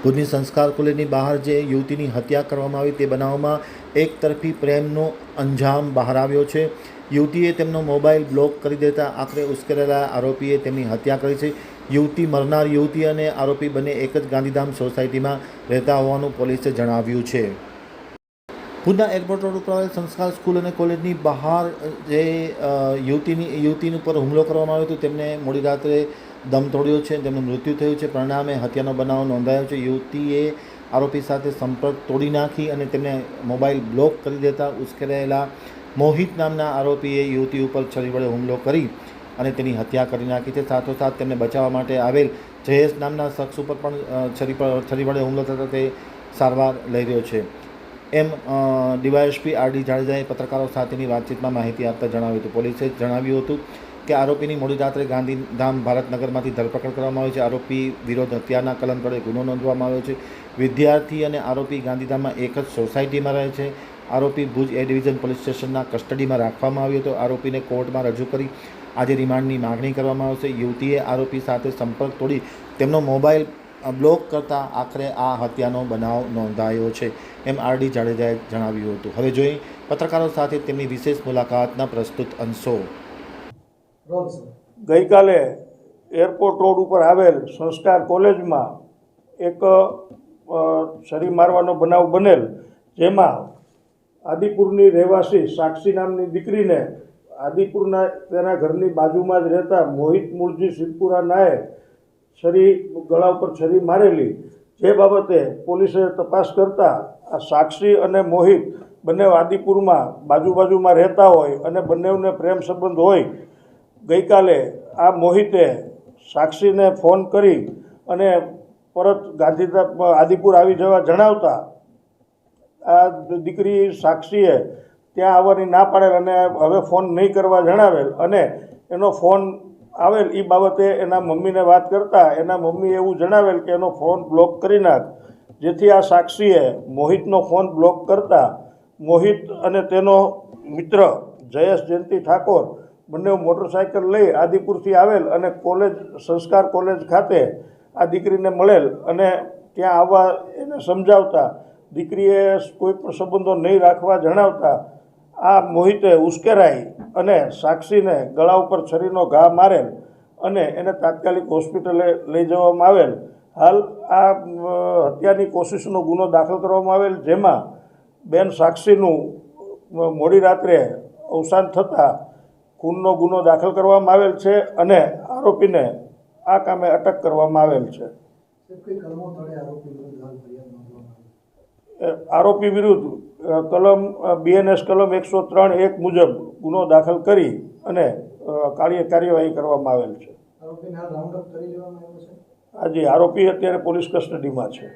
ભુજની સંસ્કાર કોલેજની બહાર જે યુવતીની હત્યા કરવામાં આવી તે બનાવમાં એક તરફી પ્રેમનો અંજામ બહાર આવ્યો છે. યુવતીએ તેમનો મોબાઈલ બ્લોક કરી દેતા આખરે ઉશ્કેરેલા આરોપીએ તેમની હત્યા કરી છે. યુવતી મરનાર યુવતી અને આરોપી બંને એક જ ગાંધીધામ સોસાયટીમાં રહેતા હોવાનું પોલીસે જણાવ્યું છે. ભુજના એરપોર્ટ રોડ ઉપર આવેલ સંસ્કાર સ્કૂલ અને કોલેજની બહાર જે યુવતી ઉપર હુમલો કરવામાં આવ્યો હતો તેમને મોડી રાત્રે દમ તોડ્યો છે. તેમનું મૃત્યુ થયું છે. પરિણામે હત્યાનો બનાવ નોંધાયો છે. યુવતીએ આરોપી સાથે સંપર્ક તોડી નાખી અને તેમને મોબાઈલ બ્લોક કરી દેતા ઉશ્કેરાયેલા મોહિત નામના આરોપીએ યુવતી ઉપર છરી વડે હુમલો કરી અને તેની હત્યા કરી નાખી છે. સાથોસાથ તેમને બચાવવા માટે આવેલ જયેશ નામના શખ્સ ઉપર પણ છરી વડે હુમલો થતાં તે સારવાર લઈ રહ્યો છે. એમ ડીવાયએસપી આર.ડી. જાડેજાએ પત્રકારો સાથેની વાતચીતમાં માહિતી આપતા જણાવ્યું હતું. પોલીસે જણાવ્યું હતું કે આરોપીની મોડી રાત્રે ગાંધીધામ ભારતનગરમાંથી ધરપકડ કરવામાં આવી છે. આરોપી વિરુદ્ધ હત્યાના કલમ તળે ગુનો નોંધવામાં આવ્યો છે. વિદ્યાર્થી અને આરોપી ગાંધીધામમાં એક જ સોસાયટીમાં રહે છે. આરોપી ભુજ એ ડિવિઝન પોલીસ સ્ટેશનના કસ્ટડીમાં રાખવામાં આવ્યો હતો. આરોપીને કોર્ટમાં રજૂ કરી આજે રિમાન્ડની માગણી કરવામાં આવશે. યુવતીએ આરોપી સાથે સંપર્ક તોડી તેમનો મોબાઈલ બ્લોક કરતાં આખરે આ હત્યાનો બનાવ નોંધાયો છે, એમ આર.ડી. જાડેજાએ જણાવ્યું હતું. હવે જોઈએ પત્રકારો સાથે તેમની વિશેષ મુલાકાતના પ્રસ્તુત અંશો. ગઈકાલે એરપોર્ટ રોડ ઉપર આવેલ સંસ્કાર કોલેજમાં એક છરી મારવાનો બનાવ બનેલ, જેમાં આદિપુરની રહેવાસી સાક્ષી નામની દીકરીને આદિપુરના તેના ઘરની બાજુમાં જ રહેતા મોહિત મૂળજી સિદ્ધપુરા નાએ છરી ગળા ઉપર છરી મારેલી. જે બાબતે પોલીસે તપાસ કરતા આ સાક્ષી અને મોહિત બંને આદિપુરમાં બાજુમાં રહેતા હોય અને બંનેને પ્રેમ સંબંધ હોય. ગઈકાલે આ મોહિતે સાક્ષીને ફોન કરી અને પરત ગાંધીધામ આદિપુર આવી જવા જણાવતા આ દીકરી સાક્ષીએ ત્યાં આવવાની ના પાડેલ અને હવે ફોન નહીં કરવા જણાવેલ અને એનો ફોન આવેલ એ બાબતે એના મમ્મીને વાત કરતાં એના મમ્મીએ એવું જણાવેલ કે એનો ફોન બ્લોક કરી નાખ. જેથી આ સાક્ષીએ મોહિતનો ફોન બ્લોક કરતાં મોહિત અને તેનો મિત્ર જયેશ જયંતિ ઠાકોર બંને મોટરસાઇકલ લઈ આદિપુરથી આવેલ અને સંસ્કાર કોલેજ ખાતે આ દીકરીને મળેલ અને ત્યાં આવવા એને સમજાવતા દીકરીએ કોઈ પણ સંબંધો નહીં રાખવા જણાવતા આ મોહિતે ઉશ્કેરાઈ અને સાક્ષીને ગળા ઉપર છરીનો ઘા મારેલ અને એને તાત્કાલિક હોસ્પિટલે લઈ જવામાં આવેલ. હાલ આ હત્યાની કોશિશનો ગુનો દાખલ કરવામાં આવેલ, જેમાં બેન સાક્ષીનું મોડી રાત્રે અવસાન થતાં ખૂનનો ગુનો દાખલ કરવામાં આવેલ છે અને આરોપીને આ કામે અટક કરવામાં આવેલ છે. આરોપી વિરુદ્ધ કલમ BNS કલમ 103(1) મુજબ ગુનો દાખલ કરી અને કાર્યવાહી કરવામાં આવેલ છે. આજે આરોપી અત્યારે પોલીસ કસ્ટડીમાં છે.